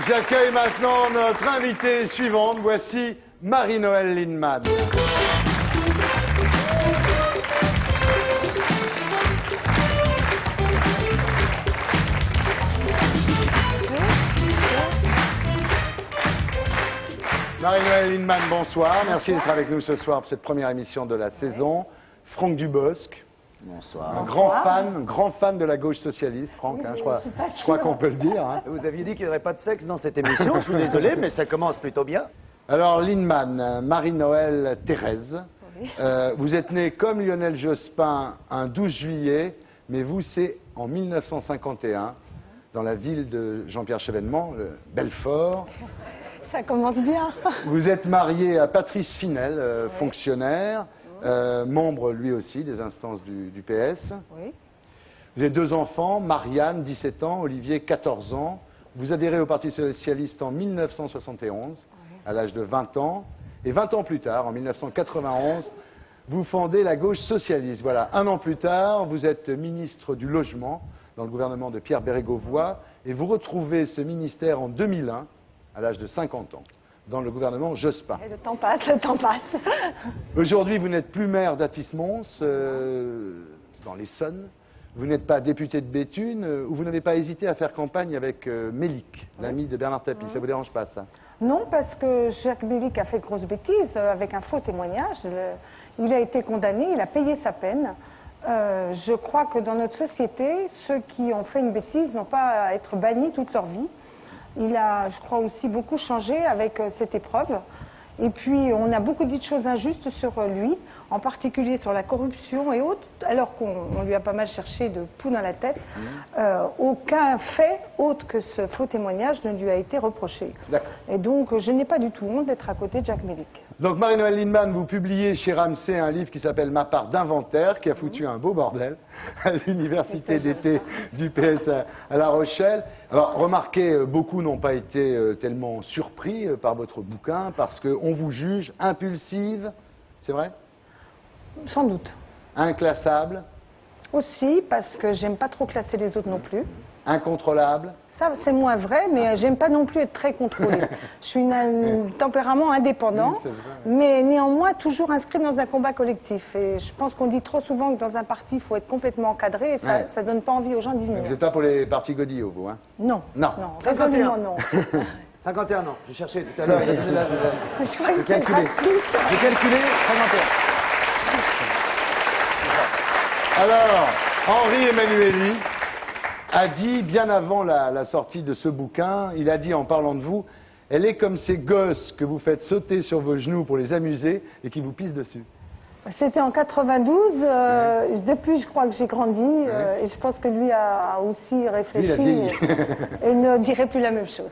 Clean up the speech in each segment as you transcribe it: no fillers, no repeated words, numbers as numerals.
J'accueille maintenant notre invitée suivante. Voici Marie-Noëlle Lienemann. Marie-Noëlle Lienemann, bonsoir. Merci d'être avec nous ce soir pour cette première émission de la saison. Franck Dubosc. Bonsoir. Un grand fan de la gauche socialiste, Franck, hein, je crois qu'on peut le dire. Hein. Vous aviez dit qu'il n'y aurait pas de sexe dans cette émission, je suis désolé, mais ça commence plutôt bien. Alors, Lienemann, Marie-Noëlle Thérèse, vous êtes née comme Lionel Jospin un 12 juillet, mais vous, c'est en 1951, dans la ville de Jean-Pierre Chevènement, Belfort. Ça commence bien. Vous êtes mariée à Patrice Finel, fonctionnaire, membre lui aussi des instances du PS. Oui. Vous avez 2 enfants, Marianne, 17 ans, Olivier, 14 ans. Vous adhérez au Parti Socialiste en 1971, à l'âge de 20 ans. Et 20 ans plus tard, en 1991, vous fondez la gauche socialiste. Voilà, 1 an plus tard, vous êtes ministre du Logement dans le gouvernement de Pierre Bérégovoy. Et vous retrouvez ce ministère en 2001, à l'âge de 50 ans, dans le gouvernement Jospin. Et le temps passe, le temps passe. Aujourd'hui, vous n'êtes plus maire d'Athis-Mons, dans l'Essonne. Vous n'êtes pas député de Béthune, ou vous n'avez pas hésité à faire campagne avec Mélic, l'ami de Bernard Tapie. Ça vous dérange pas, ça? Non, parce que Jacques Mélic a fait de grosses bêtises avec un faux témoignage. Il a été condamné, il a payé sa peine. Je crois que dans notre société, ceux qui ont fait une bêtise n'ont pas à être bannis toute leur vie. Il a, je crois, aussi beaucoup changé avec cette épreuve. Et puis, on a beaucoup dit de choses injustes sur lui, en particulier sur la corruption et autres, alors qu'on lui a pas mal cherché de poux dans la tête. Aucun fait autre que ce faux témoignage ne lui a été reproché. Et donc, je n'ai pas du tout honte d'être à côté de Jacques Mélic. Donc, Marie-Noëlle Lienemann, vous publiez chez Ramsay un livre qui s'appelle Ma part d'inventaire, qui a foutu un beau bordel à l'université d'été du PS à La Rochelle. Alors, remarquez, beaucoup n'ont pas été tellement surpris par votre bouquin, parce qu'on vous juge impulsive, c'est vrai? Sans doute. Inclassable? Aussi, parce que j'aime pas trop classer les autres non plus. Incontrôlable? Ça, c'est moins vrai, mais j'aime pas non plus être très contrôlée. Je suis un tempérament indépendant, Oui, mais néanmoins toujours inscrit dans un combat collectif. Et je pense qu'on dit trop souvent que dans un parti, il faut être complètement encadré, et ça ne donne pas envie aux gens d'y venir. Vous n'êtes pas pour les partis Godillot, vous, hein? Non. Non. Non, résolument non. 51 ans, j'ai cherché tout à l'heure, il a donné l'âge. Je crois que J'ai calculé. J'ai calculé 51. Alors, Henri Emmanuelli a dit, bien avant la sortie de ce bouquin, il a dit en parlant de vous, elle est comme ces gosses que vous faites sauter sur vos genoux pour les amuser et qui vous pissent dessus. C'était en 92, depuis je crois que j'ai grandi, et je pense que lui a aussi réfléchi Lui, et ne dirait plus la même chose.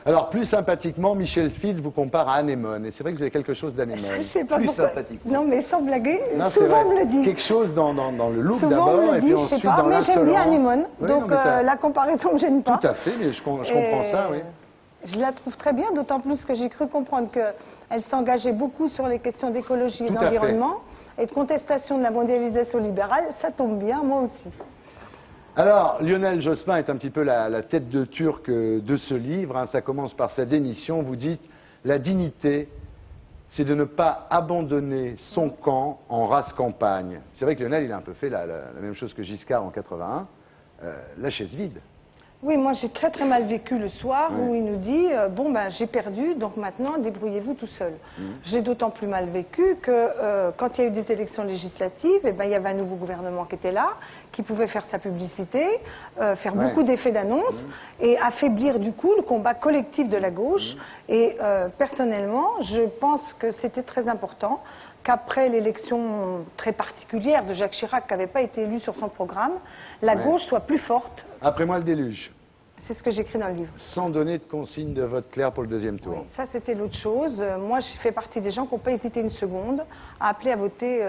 Alors, plus sympathiquement, Michel Field vous compare à Anémone, et c'est vrai que vous avez quelque chose d'Anémone. Je sais pas Plus pourquoi. sympathique. Non mais sans blaguer, Non, c'est souvent vrai. on me le dit. Quelque chose dans le look Souvent on d'abord, me le et dit, puis je sais ensuite pas, dans mais j'aime bien l'insolence. Anémone, Oui, donc non, mais ça- la comparaison me gêne pas. Tout à fait, mais je comprends ça, oui. Je la trouve très bien, d'autant plus que j'ai cru comprendre qu'elle s'engageait beaucoup sur les questions d'écologie et Tout à fait. d'environnement et de contestation de la mondialisation libérale. Ça tombe bien, moi aussi. Alors, Lionel Jospin est un petit peu la tête de turc de ce livre, hein. Ça commence par sa démission. Vous dites, la dignité, c'est de ne pas abandonner son camp en race campagne. C'est vrai que Lionel, il a un peu fait la même chose que Giscard en 81, la chaise vide. Oui, moi j'ai très très mal vécu le soir où il nous dit bon ben j'ai perdu, donc maintenant débrouillez-vous tout seul. J'ai d'autant plus mal vécu que quand il y a eu des élections législatives, eh ben, il y avait un nouveau gouvernement qui était là, qui pouvait faire sa publicité, faire beaucoup d'effets d'annonce et affaiblir du coup le combat collectif de la gauche. Et personnellement, je pense que c'était très important qu'après l'élection très particulière de Jacques Chirac, qui n'avait pas été élu sur son programme, la gauche soit plus forte. Après moi, le déluge. C'est ce que j'écris dans le livre. Sans donner de consigne de vote clair pour le deuxième tour. Oui, ça c'était l'autre chose. Moi, je fais partie des gens qui n'ont pas hésité une seconde à appeler à voter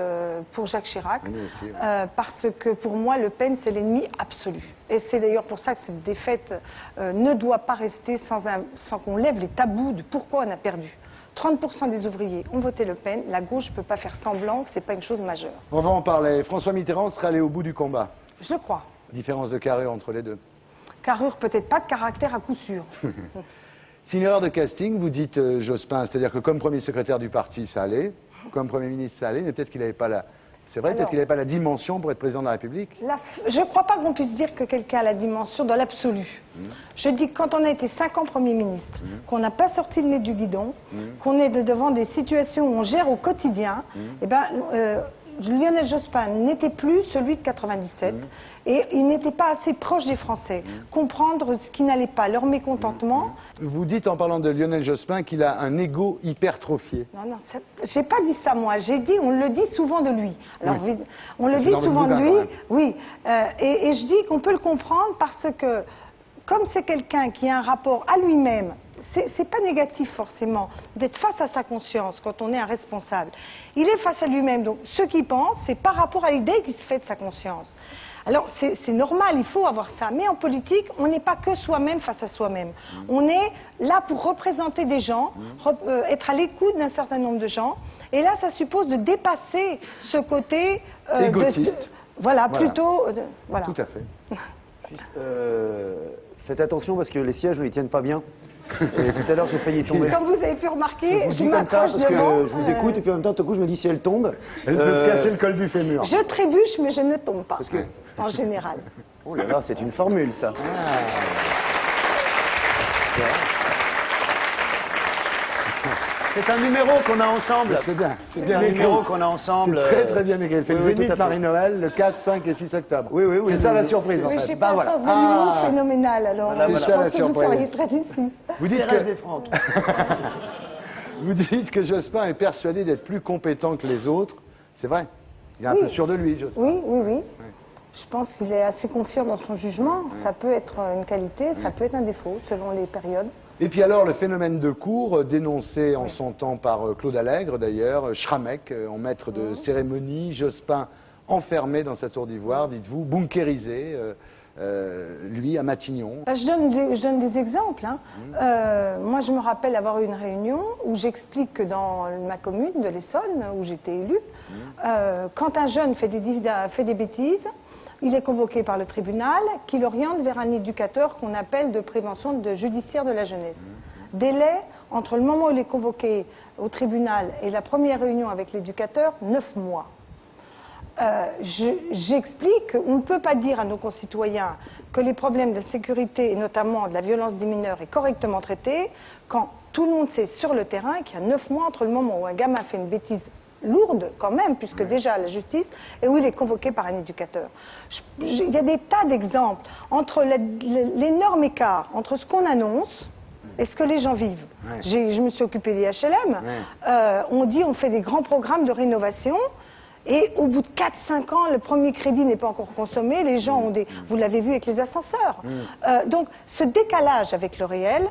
pour Jacques Chirac. Nous aussi, oui. Parce que pour moi, Le Pen, c'est l'ennemi absolu. Et c'est d'ailleurs pour ça que cette défaite ne doit pas rester sans qu'on lève les tabous de pourquoi on a perdu. 30% des ouvriers ont voté Le Pen. La gauche ne peut pas faire semblant que ce n'est pas une chose majeure. On va en parler. François Mitterrand serait allé au bout du combat. Je le crois. Différence de carrure entre les deux. Carrure peut-être pas, de caractère à coup sûr. C'est une erreur de casting, vous dites Jospin, c'est-à-dire que comme premier secrétaire du parti, ça allait, comme Premier ministre, ça allait, mais peut-être qu'il n'avait pas la... C'est vrai, peut-être qu'il n'avait pas la dimension pour être président de la République. Je ne crois pas qu'on puisse dire que quelqu'un a la dimension dans l'absolu. Je dis que quand on a été 5 ans Premier ministre, qu'on n'a pas sorti le nez du guidon, qu'on est devant des situations où on gère au quotidien, eh ben, Lionel Jospin n'était plus celui de 97 et il n'était pas assez proche des Français. Comprendre ce qui n'allait pas, leur mécontentement. Vous dites en parlant de Lionel Jospin qu'il a un ego hypertrophié. Non, j'ai pas dit ça moi. J'ai dit, on le dit souvent de lui. Alors, on le C'est dit dans votre souvent de bouquin, lui, quand même. oui. Et je dis qu'on peut le comprendre parce que, comme c'est quelqu'un qui a un rapport à lui-même, c'est pas négatif forcément d'être face à sa conscience quand on est un responsable. Il est face à lui-même, donc ce qu'il pense, c'est par rapport à l'idée qu'il se fait de sa conscience. Alors c'est normal, il faut avoir ça, mais en politique, on n'est pas que soi-même face à soi-même. On est là pour représenter des gens, être à l'écoute d'un certain nombre de gens, et là ça suppose de dépasser ce côté... Égotiste. Voilà, Voilà. plutôt... voilà. Tout à fait. Faites attention parce que les sièges ne tiennent pas bien. Et tout à l'heure, j'ai failli tomber. Comme vous avez pu remarquer, Je je vous dis comme ça m'accroche parce que devant. je vous écoute et puis en même temps, tout à coup, je me dis si elle tombe. Elle peut se casser le col du fémur. Je trébuche, mais je ne tombe pas, que- en général. Oh là là, c'est une formule ça. C'est un numéro qu'on a ensemble. C'est bien, c'est C'est bien un écrit. numéro qu'on a ensemble. C'est très très bien écrit. Elle fait oui, le oui, Zénith tout à fait. Marie-Noël le 4, 5 et 6 octobre. Oui, oui, oui. C'est ça oui, la oui. surprise en Oui, fait. j'ai Bah, pas voilà. un sens de l'humour Ah. phénoménal, alors Voilà, je voilà. C'est ça, pense la que vous surprise. seriez très déçus. Vous dites Thérèse que... et Franck. Vous dites que Jospin est persuadé d'être plus compétent que les autres. C'est vrai. Il est un Oui. peu sûr de lui, Jospin. Oui, oui, oui. Je pense qu'il est assez confiant dans son jugement. Ça peut être une qualité, ça peut être un défaut, selon les périodes. Et puis alors, le phénomène de cour, dénoncé en son temps par Claude Allègre d'ailleurs, Schrammeck, en maître de cérémonie, Jospin enfermé dans sa tour d'ivoire, dites-vous, bunkérisé, lui à Matignon. Je donne des exemples. Hein. Moi, je me rappelle avoir eu une réunion où j'explique que dans ma commune de l'Essonne, où j'étais élue, quand un jeune fait des bêtises, il est convoqué par le tribunal qui l'oriente vers un éducateur qu'on appelle de prévention judiciaire de la jeunesse. Délai entre le moment où il est convoqué au tribunal et la première réunion avec l'éducateur, 9 mois. J'explique qu'on ne peut pas dire à nos concitoyens que les problèmes d'insécurité et notamment de la violence des mineurs est correctement traités quand tout le monde sait sur le terrain qu'il y a 9 mois entre le moment où un gamin fait une bêtise lourde quand même, puisque déjà la justice, et où il est convoqué par un éducateur. Il y a des tas d'exemples entre l'énorme écart entre ce qu'on annonce et ce que les gens vivent. Ouais. Je me suis occupée des HLM. On dit on fait des grands programmes de rénovation. Et au bout de 4-5 ans, le premier crédit n'est pas encore consommé, les gens ont des... Vous l'avez vu avec les ascenseurs. Donc ce décalage avec le réel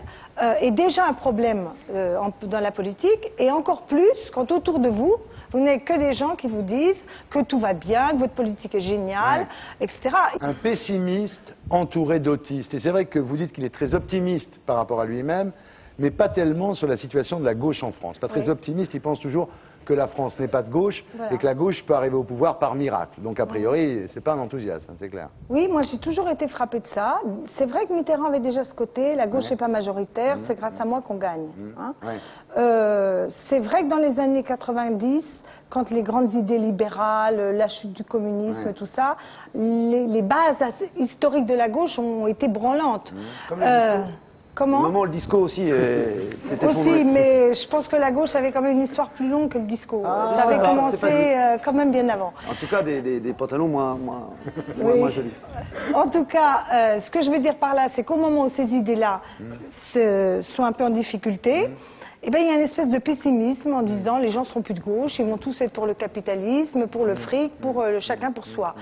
est déjà un problème dans la politique, et encore plus quand autour de vous, vous n'avez que des gens qui vous disent que tout va bien, que votre politique est géniale, etc. Un pessimiste entouré d'autistes. Et c'est vrai que vous dites qu'il est très optimiste par rapport à lui-même, mais pas tellement sur la situation de la gauche en France. Pas très optimiste, il pense toujours que la France n'est pas de gauche et que la gauche peut arriver au pouvoir par miracle. Donc a priori, c'est pas un enthousiaste, hein, c'est clair. Oui, moi j'ai toujours été frappée de ça. C'est vrai que Mitterrand avait déjà ce côté, la gauche n'est pas majoritaire, c'est grâce à moi qu'on gagne. Hein. C'est vrai que dans les années 90, quand les grandes idées libérales, la chute du communisme, tout ça, les bases historiques de la gauche ont été branlantes. Comme le disco. Comment ? Au moment où le disco aussi s'était effondré. Aussi, mais je pense que la gauche avait quand même une histoire plus longue que le disco. Ah, ça avait c'est pas commencé quand même bien avant. En tout cas, des pantalons moins jolis. En tout cas, ce que je veux dire par là, c'est qu'au moment où ces idées-là sont un peu en difficulté, eh ben, il y a une espèce de pessimisme en disant les gens ne seront plus de gauche, ils vont tous être pour le capitalisme, pour le fric, pour le chacun pour soi.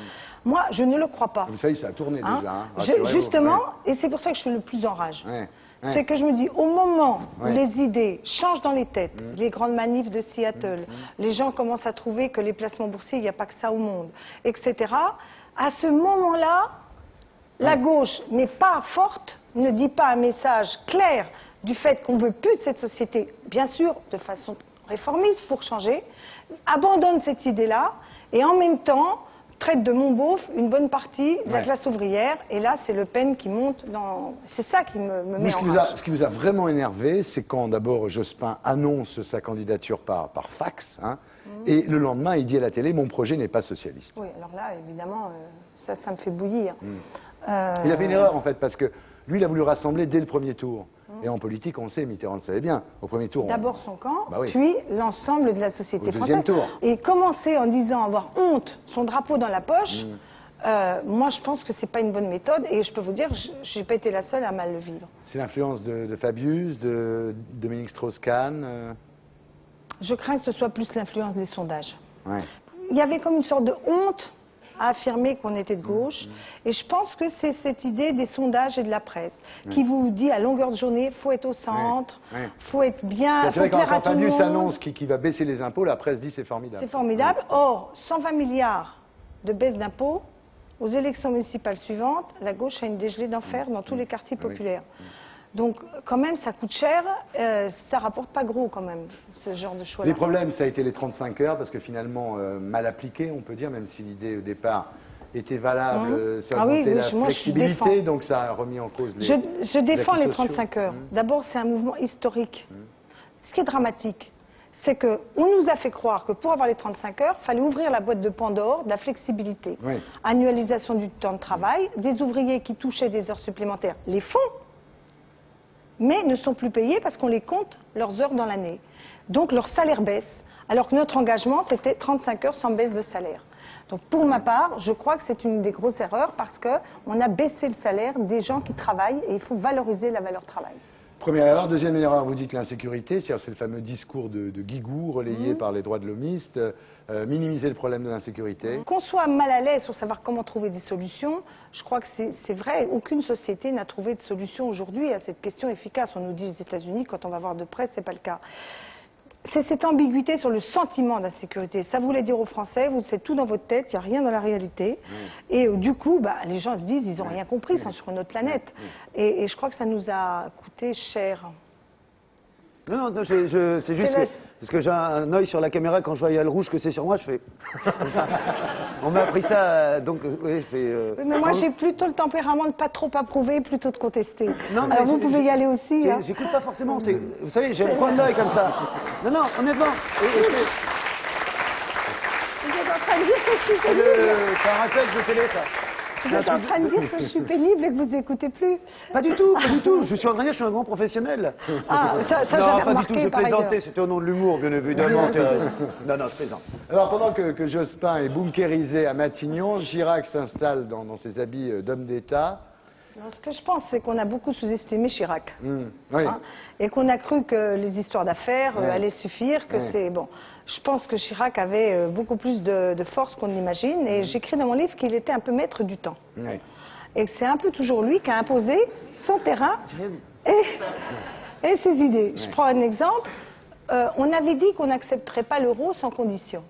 Moi, je ne le crois pas. Vous savez, ça a tourné Hein. déjà. Hein. Rassurez-vous. Justement, et c'est pour ça que je suis le plus en rage. Ouais. C'est que je me dis, au moment où Ouais. les idées changent dans les têtes, les grandes manifs de Seattle, les gens commencent à trouver que les placements boursiers, il n'y a pas que ça au monde, etc. À ce moment-là, la gauche n'est pas forte, ne dit pas un message clair du fait qu'on ne veut plus de cette société, bien sûr, de façon réformiste pour changer, abandonne cette idée-là, et en même temps, traite de mon beauf une bonne partie de la classe ouvrière. Et là, c'est Le Pen qui monte dans... C'est ça qui me met en rage. Ce qui vous a vraiment énervé, c'est quand d'abord Jospin annonce sa candidature par fax, hein, et le lendemain, il dit à la télé, mon projet n'est pas socialiste. Oui, alors là, évidemment, ça me fait bouillir. Il a fait une erreur, en fait, parce que lui, il a voulu rassembler dès le premier tour. Et en politique, on le sait, Mitterrand le savait bien. Au premier tour, d'abord son camp, bah oui, puis l'ensemble de la société au deuxième française. tour. Et commencer en disant avoir honte, son drapeau dans la poche, moi je pense que c'est pas une bonne méthode. Et je peux vous dire, j'ai pas été la seule à mal le vivre. C'est l'influence de Fabius, de Dominique Strauss-Kahn Je crains que ce soit plus l'influence des sondages. Ouais. Il y avait comme une sorte de honte à affirmer qu'on était de gauche. Et je pense que c'est cette idée des sondages et de la presse qui vous dit à longueur de journée, faut être au centre, faut être bien, c'est vrai faut plaire à quand tout le Fabius monde. annonce qu'il va baisser les impôts, la presse dit c'est formidable. C'est formidable. Or, 120 milliards de baisse d'impôts, aux élections municipales suivantes, la gauche a une dégelée d'enfer dans tous les quartiers populaires. Donc, quand même, ça coûte cher, ça rapporte pas gros, quand même, ce genre de choix-là. Les problèmes, ça a été les 35 heures, parce que finalement, mal appliqué, on peut dire, même si l'idée au départ était valable, ça a augmenté la flexibilité, donc ça a remis en cause les... Je défends les 35 heures. D'abord, c'est un mouvement historique. Ce qui est dramatique, c'est qu'on nous a fait croire que pour avoir les 35 heures, il fallait ouvrir la boîte de Pandore de la flexibilité. Annualisation du temps de travail, des ouvriers qui touchaient des heures supplémentaires les font, mais ne sont plus payés parce qu'on les compte leurs heures dans l'année. Donc leur salaire baisse, alors que notre engagement, c'était 35 heures sans baisse de salaire. Donc pour ma part, je crois que c'est une des grosses erreurs parce qu'on a baissé le salaire des gens qui travaillent et il faut valoriser la valeur travail. Première erreur. Deuxième erreur, vous dites l'insécurité, c'est le fameux discours de Guigou relayé par les droits de l'homiste, minimiser le problème de l'insécurité. Qu'on soit mal à l'aise sur savoir comment trouver des solutions, je crois que c'est vrai, aucune société n'a trouvé de solution aujourd'hui à cette question efficace. On nous dit les États-Unis, quand on va voir de près, c'est pas le cas. C'est cette ambiguïté sur le sentiment d'insécurité. Ça voulait dire aux Français, vous c'est tout dans votre tête, il n'y a rien dans la réalité. Et du coup, les gens se disent, ils n'ont rien compris, ils sont sur une autre planète. Et je crois que ça nous a coûté cher. Non, c'est juste parce que j'ai un œil sur la caméra, quand je vois il y a le rouge que c'est sur moi, je fais comme ça. On m'a appris ça, donc oui, c'est... Oui, mais moi j'ai plutôt le tempérament de pas trop approuver, plutôt de contester. Non, alors vous pouvez y aller aussi. Hein. J'écoute pas forcément, vous savez, j'ai un coin d'œil comme ça. Non, honnêtement. Vous êtes en train de dire que je suis pénible. C'est un réflexe de télé, ça. Vous êtes en train de dire que je suis pénible et que vous n'écoutez plus. Pas du tout, pas du tout. Je suis en train de dire que je suis un grand professionnel. Ah, ça non, j'avais pas remarqué, du tout, je par plaisantais, ailleurs. c'était au nom de l'humour, bien évidemment. Non, je plaisante. Alors pendant que Jospin est bunkérisé à Matignon, Chirac s'installe dans ses habits d'homme d'État. Non, ce que je pense, c'est qu'on a beaucoup sous-estimé Chirac. Oui. Et qu'on a cru que les histoires d'affaires allaient suffire, que c'est... Bon, je pense que Chirac avait beaucoup plus de force qu'on l'imagine. Et j'écris dans mon livre qu'il était un peu maître du temps. Et que c'est un peu toujours lui qui a imposé son terrain et ses idées. Je prends un exemple. On avait dit qu'on n'accepterait pas l'euro sans condition.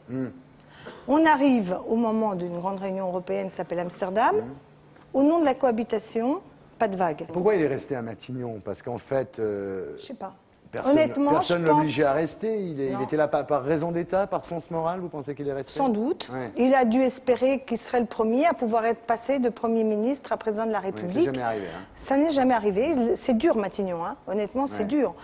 On arrive au moment d'une grande réunion européenne qui s'appelle Amsterdam. Au nom de la cohabitation, pas de vague. Pourquoi il est resté à Matignon? Parce qu'en fait, Je sais pas. personne je pense- l'obligeait à rester. Il Non. était là par raison d'État, par sens moral, vous pensez qu'il est resté? Sans doute. Ouais. Il a dû espérer qu'il serait le premier à pouvoir être passé de Premier ministre à Président de la Oui, République. c'est jamais arrivé. Hein. Ça n'est jamais arrivé. C'est dur, Matignon. Hein. Honnêtement, c'est dur.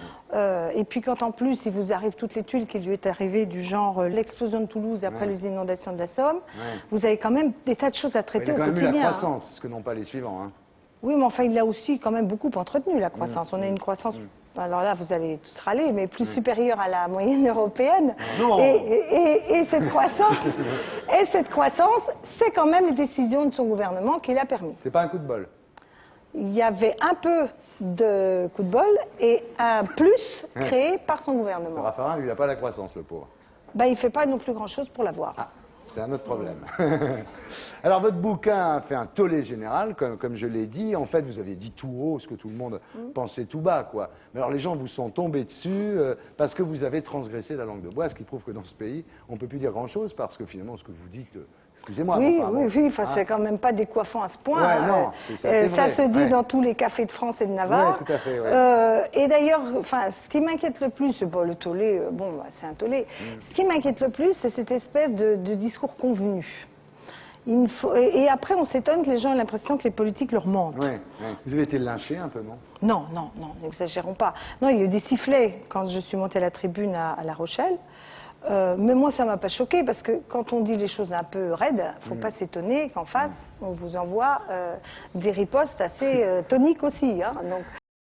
Et puis quand en plus, il vous arrive toutes les tuiles qui lui est arrivées, du genre l'explosion de Toulouse après les inondations de la Somme, vous avez quand même des tas de choses à Il traiter a au quand même eu quotidien. la hein. croissance, ce que n'ont pas les suivants. Hein. Oui, mais enfin, il l'a aussi quand même beaucoup entretenu, la croissance. On a une croissance, alors là, vous allez tous râler, mais plus supérieure à la moyenne européenne. Non. Et cette croissance, c'est quand même les décisions de son gouvernement qui l'a permis. C'est pas un coup de bol. Il y avait un peu de coup de bol et un plus créé par son gouvernement. Raffarin, lui, il n'a pas la croissance, le pauvre. Il ne fait pas non plus grand-chose pour l'avoir. Ah, c'est un autre problème. Alors, votre bouquin a fait un tollé général, comme je l'ai dit. En fait, vous avez dit tout haut ce que tout le monde pensait tout bas, quoi. Mais alors, les gens vous sont tombés dessus parce que vous avez transgressé la langue de bois, ce qui prouve que dans ce pays, on ne peut plus dire grand-chose parce que finalement, ce que vous dites... Excusez-moi. Oui, enfin, bon, enfin, c'est quand même pas décoiffant à ce point. Ouais, non, c'est ça vrai, se dit dans tous les cafés de France et de Navarre. Ouais, tout à fait, et d'ailleurs, enfin, ce qui m'inquiète le plus, c'est pas le tollé, c'est un tollé. Ce qui m'inquiète le plus, c'est cette espèce de discours convenu. Et après, on s'étonne que les gens aient l'impression que les politiques leur mentent. Ouais, ouais. Vous avez été lynché un peu, non? Non, non, non, n'exagérons pas. Non, il y a eu des sifflets quand je suis montée à la tribune à La Rochelle. Mais moi, ça m'a pas choqué parce que quand on dit les choses un peu raides, faut pas s'étonner qu'en face, on vous envoie des ripostes assez toniques aussi. Hein, donc...